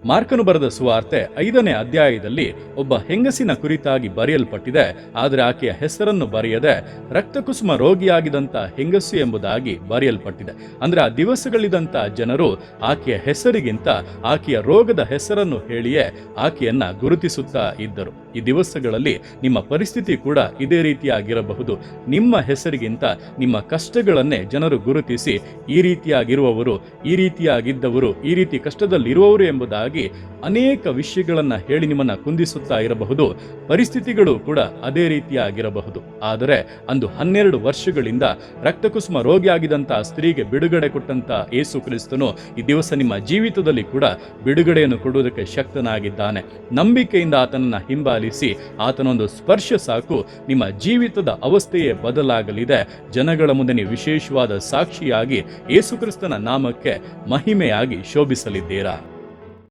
ಮಾರ್ಕನು ಬರೆದ ಸುವಾರ್ತೆ 5ನೇ ಅಧ್ಯಾಯದಲ್ಲಿ ಒಬ್ಬ ಹೆಂಗಸಿನ ಕುರಿತಾಗಿ ಬರೆಯಲ್ಪಟ್ಟಿದೆ. ಆದರೆ ಆಕೆಯ ಹೆಸರನ್ನು ಬರೆಯದೆ ರಕ್ತಕುಸುಮ ರೋಗಿಯಾಗಿದ್ದಂತ ಹೆಂಗಸು ಎಂಬುದಾಗಿ ಬರೆಯಲ್ಪಟ್ಟಿದೆ. ಅಂದ್ರೆ ಆ ದಿವಸಗಳಿದ್ದಂತ ಜನರು ಆಕೆಯ ಹೆಸರಿಗಿಂತ ಆಕೆಯ ರೋಗದ ಹೆಸರನ್ನು ಹೇಳಿಯೇ ಆಕೆಯನ್ನ ಗುರುತಿಸುತ್ತಾ ಇದ್ದರು. ಈ ದಿವಸಗಳಲ್ಲಿ ನಿಮ್ಮ ಪರಿಸ್ಥಿತಿ ಕೂಡ ಇದೇ ರೀತಿಯಾಗಿರಬಹುದು. ನಿಮ್ಮ ಹೆಸರಿಗಿಂತ ನಿಮ್ಮ ಕಷ್ಟಗಳನ್ನೇ ಜನರು ಗುರುತಿಸಿ ಈ ರೀತಿಯಾಗಿರುವವರು, ಈ ರೀತಿಯಾಗಿದ್ದವರು, ಈ ರೀತಿ ಕಷ್ಟದಲ್ಲಿರುವವರು ಎಂಬುದಾಗಿ ಅನೇಕ ವಿಷಯಗಳನ್ನ ಹೇಳಿ ನಿಮ್ಮನ್ನ ಕುಂದಿಸುತ್ತಾ ಇರಬಹುದು. ಪರಿಸ್ಥಿತಿಗಳು ಕೂಡ ಅದೇ ರೀತಿಯಾಗಿರಬಹುದು. ಆದರೆ ಅಂದು 12 ವರ್ಷಗಳಿಂದ ರಕ್ತಕುಸುಮ ರೋಗಿಯಾಗಿದ್ದಂತಹ ಸ್ತ್ರೀಗೆ ಬಿಡುಗಡೆ ಕೊಟ್ಟಂತ ಯೇಸು ಕ್ರಿಸ್ತನು ಈ ದಿವಸ ನಿಮ್ಮ ಜೀವಿತದಲ್ಲಿ ಕೂಡ ಬಿಡುಗಡೆಯನ್ನು ಕೊಡುವುದಕ್ಕೆ ಶಕ್ತನಾಗಿದ್ದಾನೆ. ನಂಬಿಕೆಯಿಂದ ಆತನನ್ನ ಹಿಂಬಾಲಿಸಿ ಆತನೊಂದು ಸ್ಪರ್ಶ ಸಾಕು, ನಿಮ್ಮ ಜೀವಿತದ ಅವಸ್ಥೆಯೇ ಬದಲಾಗಲಿದೆ. ಜನಗಳ ಮುಂದೆ ನೀವು ವಿಶೇಷವಾದ ಸಾಕ್ಷಿಯಾಗಿ ಯೇಸು ಕ್ರಿಸ್ತನ ನಾಮಕ್ಕೆ ಮಹಿಮೆಯಾಗಿ ಶೋಭಿಸಲಿದ್ದೀರಾ.